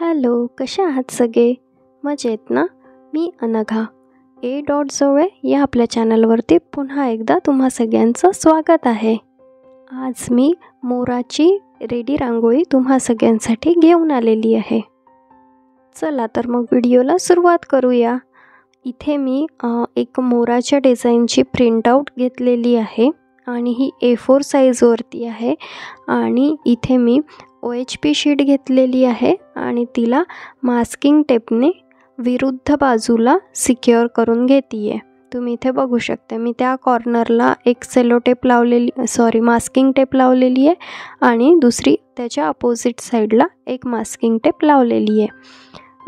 Hello, कसे आहात सगळे? मजेत ना? मी अनघा A.जोळे या आपल्या चॅनलवरती पुन्हा एकदा तुम्हा सगळ्यांचं स्वागत आहे. आज मी मोराची रेडी रांगोळी तुम्हा सगळ्यांसाठी घेऊन आलेली आहे. चला तर मग व्हिडिओला सुरुवात करूया. इथे मी एक मोराच्या डिझाईनची प्रिंटआउट घेतलेली आहे आणि ही A4 साईजवरती आहे आणि इथे मी OHP शीट घेतलेली आहे आणि तिला मास्किंग टेपने विरुद्ध बाजूला सिक्युअर करून घेते आहे. तुम्ही इथे बघू शकता मी त्या कॉर्नरला एक सेलो टेप मास्किंग टेप लावलेली आहे आणि दुसरी त्याच्या अपोजिट साईडला एक मास्किंग टेप लावलेली आहे.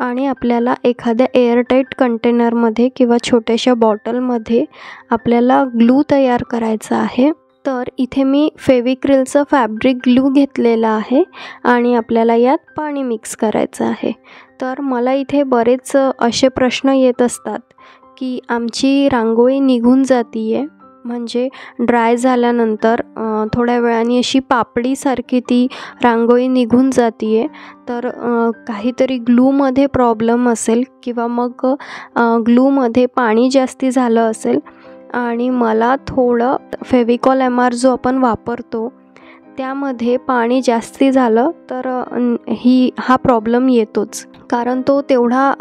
आणि आपल्याला एखाद्या एअरटाईट कंटेनरमध्ये किंवा छोट्याशा बॉटलमध्ये आपल्याला ग्लू तयार करायचा आहे. तर इथे मी फेविक्रिलचं फॅब्रिक ग्लू घेतलेला आहे आणि आपल्याला यात पाणी मिक्स करायचं आहे. तर मला इथे बरेच असे प्रश्न येत असतात की आमची रांगोळी निघून जाती आहे, म्हणजे ड्राय झाल्यानंतर थोड्या वेळाने अशी पापडीसारखी ती रांगोळी निघून जाती आहे. तर काहीतरी ग्लूमध्ये प्रॉब्लेम असेल किंवा मग ग्लूमध्ये पाणी जास्ती झालं असेल आणि मला थोडं फेविकॉल MR जो आपण वापरतो त्यामध्ये पाणी जास्ती झालं तर हा प्रॉब्लेम येतोच, कारण तो तेवढा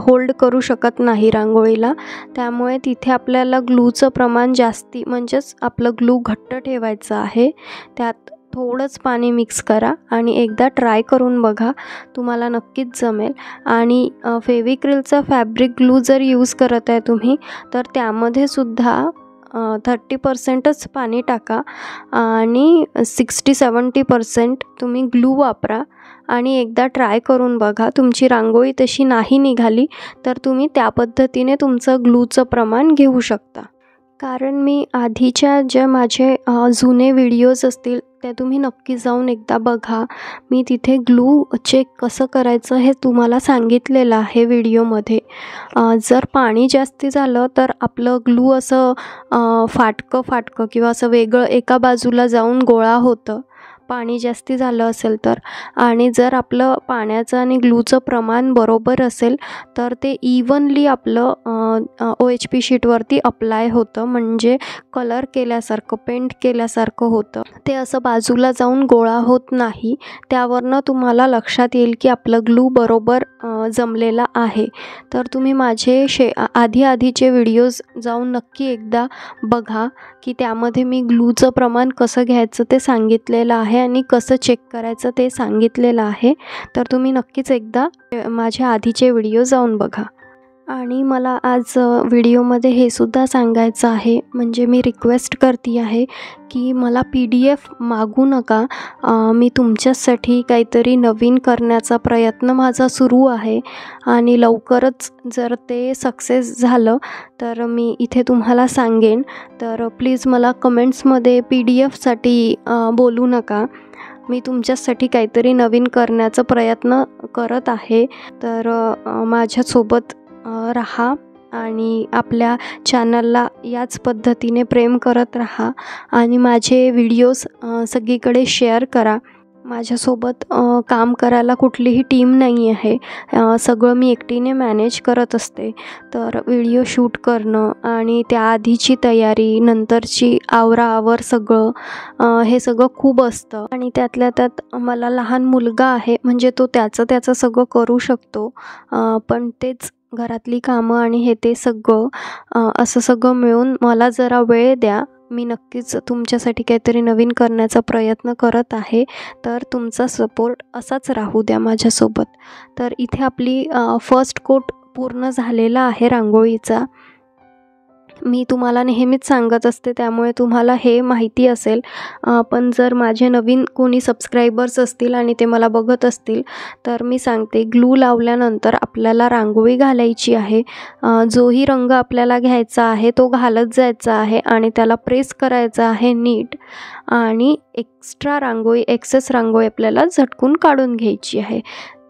होल्ड करू शकत नाही रांगोळीला. त्यामुळे तिथे आपल्याला ग्लूचं प्रमाण जास्ती, म्हणजेच आपलं ग्लू घट्ट ठेवायचं आहे. त्यात थोडंच पाणी मिक्स करा आणि एकदा ट्राय करून बघा, तुम्हाला नक्कीच जमेल. आणि फेविक्रिलचा फॅब्रिक ग्लू जर यूज करत आहे तुम्ही तर त्यामध्ये सुद्धा 30%च पाणी टाका आणि 60-70% तुम्ही ग्लू वापरा आणि एकदा ट्राय करून बघा. तुमची रांगोळी तशी नाही निघाली तर तुम्ही त्या पद्धतीने तुमचं ग्लूचं प्रमाण घेऊ शकता. कारण मी आधीच्या ज्या माझे जुने व्हिडिओज असतील त्या तुम्ही नक्की जाऊन एकदा बघा. मी तिथे ग्लू चेक कसं करायचं हे तुम्हाला सांगितलेलं आहे व्हिडिओमध्ये. जर पाणी जास्ती झालं तर आपलं ग्लू असं फाटकं किंवा असं वेगळं एका बाजूला जाऊन गोळा होतं, पाणी जास्ती झालं असेल तर. आणि जर आपलं पाण्याचं आणि ग्लूचं प्रमाण बरोबर असेल तर ते इव्हनली आपलं OHP शीटवरती अप्लाय होतं, म्हणजे कलर केल्यासारखं, पेंट केल्यासारखं होतं. ते असं बाजूला जाऊन गोळा होत नाही. त्यावरनं तुम्हाला लक्षात येईल की आपलं ग्लू बरोबर जमलेला आहे. तर तुम्ही माझे आधीचे व्हिडिओज जाऊन नक्की एकदा बघा की त्यामध्ये मी ग्लूचं प्रमाण कसं घ्यायचं ते सांगितलेलं आहे आणि कसं चेक करायचं ते सांगितलेलं आहे. तर तुम्ही नक्कीच एकदा माझ्या आधीचे व्हिडिओ जाऊन बघा. आणि मला आज व्हिडिओमध्ये हे सुद्धा सांगायचं आहे, म्हणजे मी रिक्वेस्ट करते आहे की मला PDF मागू नका. मी तुमच्यासाठी काहीतरी नवीन करण्याचा प्रयत्न माझा सुरू आहे आणि लवकरच जर ते सक्सेस झालं तर मी इथे तुम्हाला सांगेन. तर प्लीज मला कमेंट्समध्ये PDFसाठी बोलू नका. मी तुमच्यासाठी काहीतरी नवीन करण्याचा प्रयत्न करत आहे. तर माझ्यासोबत राहा आणि आपल्या चॅनलला याच पद्धतीने प्रेम करत राहा आणि माझे व्हिडिओज सगळीकडे शेअर करा. माझ्यासोबत काम करायला कुठलीही टीम नाही आहे, सगळं मी एकटीने मॅनेज करत असते. तर व्हिडिओ शूट करणं आणि त्याआधीची तयारी, नंतरची आवराआवर सगळं हे सगळं खूप असतं. आणि त्यातल्या त्यात मला लहान मुलगा आहे, म्हणजे तो त्याचं सगळं करू शकतो, पण तेच घरातली कामं आणि ते सगळं असं सगळं मिळून मला जरा वेळ द्या. मी नक्कीच तुमच्यासाठी काहीतरी नवीन करण्याचा प्रयत्न करत आहे. तर तुमचा सपोर्ट असाच राहू द्या माझ्यासोबत. तर इथे आपली फर्स्ट कोट पूर्ण झालेला आहे रांगोळीचा. मी तुम्हाला नेहमीच सांगत असते त्यामुळे तुम्हाला हे माहिती असेल, पण जर माझे नवीन कोणी सबस्क्रायबर्स असतील आणि ते मला बघत असतील तर मी सांगते, ग्लू लावल्यानंतर आपल्याला रांगोळी घालायची आहे. जोही रंग आपल्याला घ्यायचा आहे तो घालत जायचा आहे आणि त्याला प्रेस करायचा आहे नीट, आणि एक्सेस रांगोळी आपल्याला झटकून काढून घ्यायची आहे.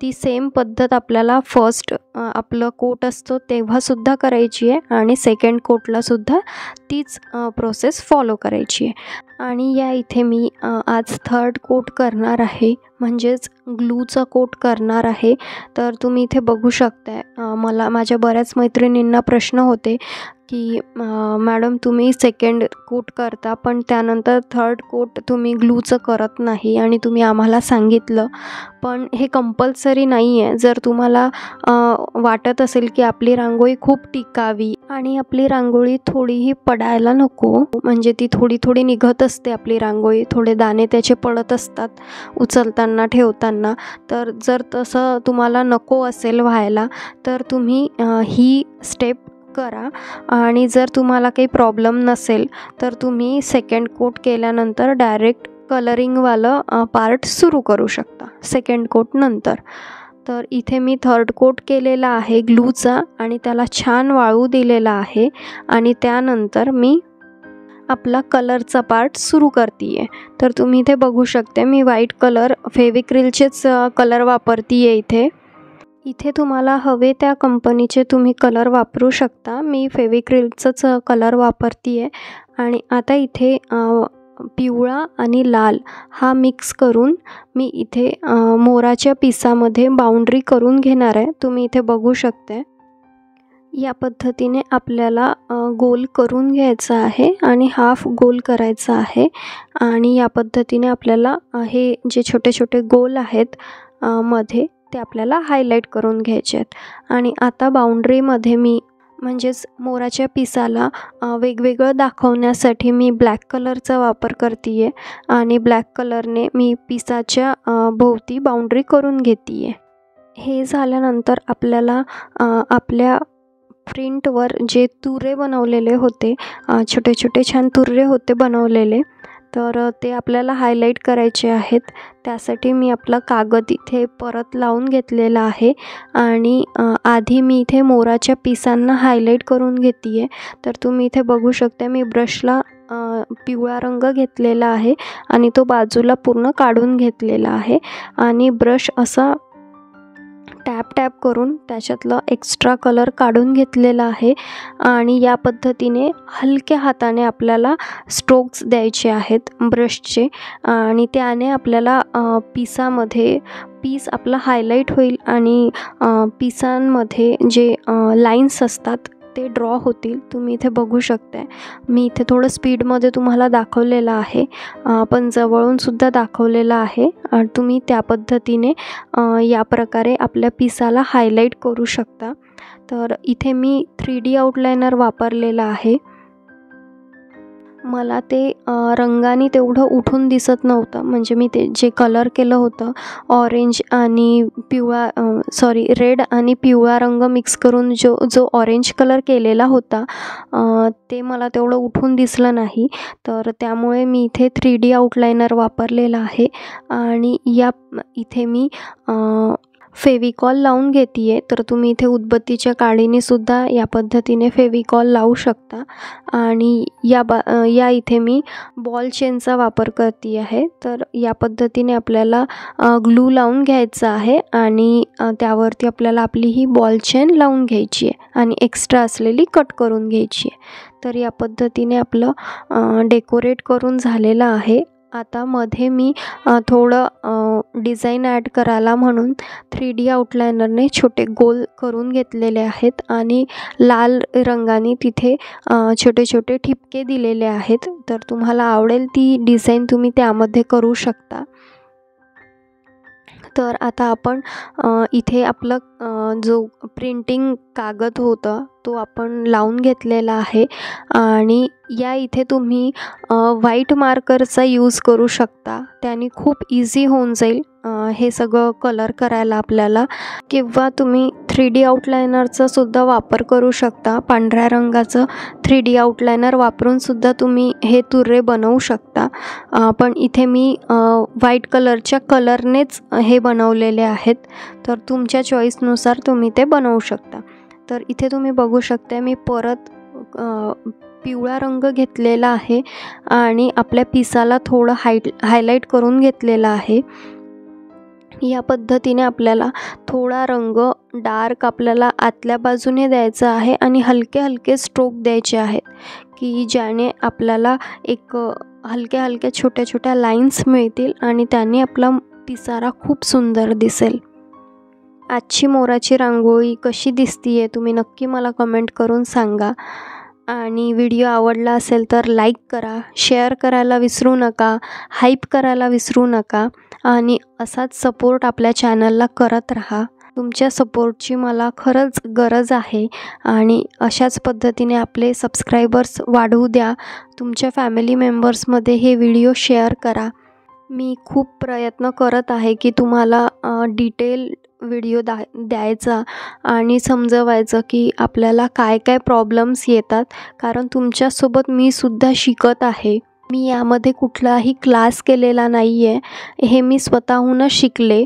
ती सेम पद्धत आपल्याला फर्स्ट आपलं कोट असतो तेव्हासुद्धा करायची आहे आणि सेकंड कोटलासुद्धा तीच प्रोसेस फॉलो करायची आहे. आणि या इथे मी आज थर्ड कोट करणार आहे, म्हणजेच ग्लूचा कोट करणार आहे. तर तुम्ही इथे बघू शकताय, मला माझ्या बऱ्याच मैत्रिणींना प्रश्न होते की मॅडम तुम्ही सेकंड कोट करता पण त्यानंतर थर्ड कोट तुम्ही ग्लूचं करत नाही आणि तुम्ही आम्हाला सांगितलं. पण हे कंपल्सरी नाही आहे. जर तुम्हाला वाटत असेल की आपली रांगोळी खूप टिकावी आणि आपली रांगोळी थोडीही पडायला नको, म्हणजे ती थोडी थोडी निघत असते आपली रांगोळी, थोडे दाणे त्याचे पडत असतात उचलताना ठेवताना. तर जर तसं तुम्हाला नको असेल व्हायला तर तुम्ही ही स्टेप करा. आणि जर तुम्हाला काही प्रॉब्लेम नसेल तर तुम्ही सेकंड कोट केल्यानंतर डायरेक्ट कलरिंगवालं पार्ट सुरू करू शकता सेकंड कोट नंतर. तर इथे मी थर्ड कोट केलेला आहे ग्लूचा आणि त्याला छान वाळू दिलेला आहे. आणि त्यानंतर मी आपला कलरचा पार्ट सुरू करते आहे. तर तुम्ही इथे बघू शकता मी व्हाईट कलर फेविक्रिलचेच कलर वापरते आहे. इथे तुम्हाला हवे त्या कंपनीचे तुम्ही कलर वापरू शकता. मी फेविक्रिलचंच कलर वापरते आहे. आणि आता इथे पिवळा आणि लाल हा मिक्स करून मी इथे मोराच्या पिसामध्ये बाउंड्री करून घेणार आहे. तुम्ही इथे बघू शकता या पद्धतीने आपल्याला गोल करून घ्यायचा आहे आणि हाफ गोल करायचा आहे. आणि या पद्धतीने आपल्याला हे जे छोटे छोटे गोल आहेत मध्ये ते आपल्याला हायलाईट करून घ्यायचे आहेत. आणि आता बाउंड्रीमध्ये मी म्हणजेच मोराच्या पिसाला वेगवेगळं दाखवण्यासाठी मी ब्लॅक कलरचा वापर करते आहे. आणि ब्लॅक कलरने मी पिसाच्या भोवती बाउंड्री करून घेते आहे. हे झाल्यानंतर आपल्याला आपल्या प्रिंटवर जे तुरे बनवलेले होते, छोटे छोटे छान तुरे होते बनवलेले, तर ते आपल्याला हायलाईट करायचे आहेत. त्यासाठी मी आपला कागद इथे परत लावून घेतलेला आहे. आणि आधी मी इथे मोराच्या पिसांना हायलाईट करून घेते आहे. तर तुम्ही इथे बघू शकता मी ब्रशला पिवळा रंग घेतलेला आहे आणि तो बाजूला पूर्ण काढून घेतलेला आहे. आणि ब्रश असा टॅप टॅप करून त्याच्यातलं एक्स्ट्रा कलर काढून घेतलेला आहे. आणि या पद्धतीने हलक्या हाताने आपल्याला स्ट्रोक्स द्यायचे आहेत ब्रशचे. आणि त्याने आपल्याला पिसामध्ये पीस आपला हायलाईट होईल आणि पिसांमध्ये जे लाईन्स असतात ते ड्रॉ होतील. तुम्ही इथे बघू शकताय मी इथे थोडं स्पीडमध्ये तुम्हाला दाखवलेलं आहे, पण जवळूनसुद्धा दाखवलेलं आहे. तुम्ही त्या पद्धतीने या प्रकारे आपल्या पिसाला हायलाईट करू शकता. तर इथे मी 3D आउटलायनर वापरलेलं आहे. मला ते रंगाने तेवढं उठून दिसत नव्हतं, म्हणजे मी ते जे कलर केलं होतं ऑरेंज आणि रेड आणि पिवळा रंग मिक्स करून जो ऑरेंज कलर केलेला होता ते मला तेवढं उठून दिसलं नाही. तर त्यामुळे मी इथे 3D आउटलायनर वापरलेला आहे. आणि इथे मी फेविकॉल लावून घेते आहे. तर तुम्ही इथे उदबत्तीच्या काडीनेसुद्धा या पद्धतीने फेविकॉल लावू शकता. आणि या इथे मी बॉल चेनचा वापर करते आहे. तर या पद्धतीने आपल्याला ग्लू लावून घ्यायचा आहे आणि त्यावरती आपल्याला आपली ही बॉल चेन लावून घ्यायची आहे आणि एक्स्ट्रा असलेली कट करून घ्यायची आहे. तर या पद्धतीने आपलं डेकोरेट करून झालेलं आहे. आता मध्ये मी थोडं डिझाईन ॲड करायला म्हणून 3D आउटलायनरने छोटे गोल करून घेतलेले आहेत आणि लाल रंगाने तिथे छोटे छोटे ठिपके दिलेले आहेत. तर तुम्हाला आवडेल ती डिझाईन तुम्ही त्यामध्ये करू शकता. तर आता आपण इथे आपलं जो प्रिंटिंग कागद होता तो आपण लावून घेतलेला आहे. आणि या इथे तुम्ही व्हाईट मार्करचा यूज करू शकता. त्याने खूप इझी होऊन जाईल हे सगळं कलर करायला आपल्याला. किंवा तुम्ही 3D आउटलायनरचा सुद्धा वापर करू शकता. पांढऱ्या रंगाचं 3D आउटलायनर वापरूनसुद्धा तुम्ही हे तुरे बनवू शकता. पण इथे मी व्हाईट कलरच्या कलरनेच हे बनवलेले आहेत. तर तुमच्या चॉईसनुसार तुम्ही ते बनवू शकता. तर इथे तुम्ही बघू शकता मी परत पिवळा रंग घेतलेला आहे आणि आपल्या पिसाला थोडं हायलाईट करून घेतलेलं आहे. या पद्धतीने आपल्याला थोडा रंग डार्क आपल्याला आतल्या बाजूने द्यायचा आहे आणि हलके हलके स्ट्रोक द्यायचे आहेत की ज्याने आपल्याला एक हलक्या हलक्या छोट्या छोट्या लाईन्स मिळतील आणि त्याने आपला पिसारा खूप सुंदर दिसेल. आजची मोराची रांगोळी कशी दिसतीये तुम्ही नक्की मला कमेंट करून सांगा. आणि व्हिडिओ आवडला असेल तर लाईक करा, शेअर करायला विसरू नका, हाईप करायला विसरू नका आणि असाच सपोर्ट आपल्या चॅनलला करत राहा. तुमच्या सपोर्टची मला खरंच गरज आहे आणि अशाच पद्धतीने आपले सबस्क्रायबर्स वाढवू द्या. तुमच्या फॅमिली मेंबर्समध्ये हे व्हिडिओ शेअर करा. मी खूप प्रयत्न करत आहे की तुम्हाला डिटेल व्हिडिओ द्यायचा आणि समजवायचं की आपल्याला काय काय प्रॉब्लेम्स येतात, कारण तुमच्यासोबत मी सुद्धा शिकत आहे. मी यामध्ये कुठलाही क्लास केलेला नाही आहे. हे मी स्वतःहूनच शिकले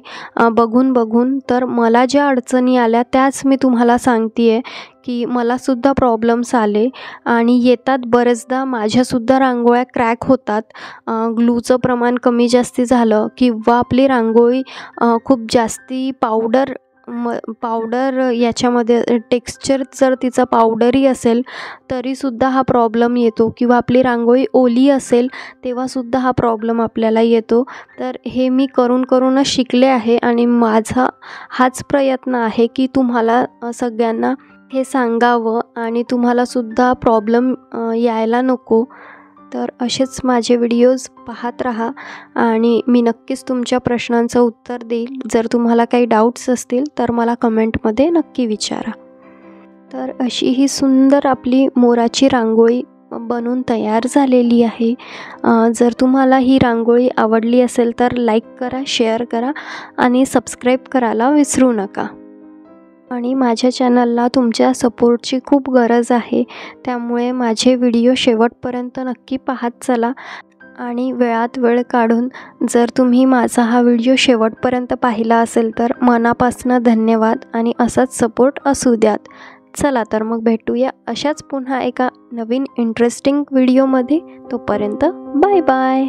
बघून. तर मला ज्या अडचणी आल्या त्याच मी तुम्हाला सांगते आहे की मलासुद्धा प्रॉब्लेम्स आले आणि येतात. बरेचदा माझ्यासुद्धा रांगोळ्या क्रॅक होतात. ग्लूचं प्रमाण कमी जास्ती झालं किंवा आपली रांगोळी खूप जास्ती पावडर याच्यामध्ये टेक्स्चर जर तिचा पावडरी असेल तरीसुद्धा हा प्रॉब्लेम येतो किंवा आपली रांगोळी ओली असेल तेव्हासुद्धा हा प्रॉब्लेम आपल्याला येतो. तर हे मी करूनच शिकले आहे आणि माझा हाच प्रयत्न आहे की तुम्हाला सगळ्यांना हे सांगावं आणि तुम्हालासुद्धा प्रॉब्लेम यायला नको. तर असेच माझे व्हिडिओज पाहत राहा आणि मी नक्कीच तुमच्या प्रश्नांचं उत्तर देईल. जर तुम्हाला काही डाऊट्स असतील तर मला कमेंटमध्ये नक्की विचारा. तर अशी ही सुंदर आपली मोराची रांगोळी बनून तयार झालेली आहे. जर तुम्हाला ही रांगोळी आवडली असेल तर लाईक करा, शेअर करा आणि सबस्क्राईब करायला विसरू नका. आणि माझ्या चॅनलला तुमच्या सपोर्टची खूप गरज आहे, त्यामुळे माझे व्हिडिओ शेवटपर्यंत नक्की पाहत चला. आणि वेळात वेळ काढून जर तुम्ही माझा हा व्हिडिओ शेवटपर्यंत पाहिला असेल तर मनापासून धन्यवाद आणि असाच सपोर्ट असू द्यात. चला तर मग भेटूया अशाच पुन्हा एका नवीन इंटरेस्टिंग व्हिडिओमध्ये. तोपर्यंत बाय बाय.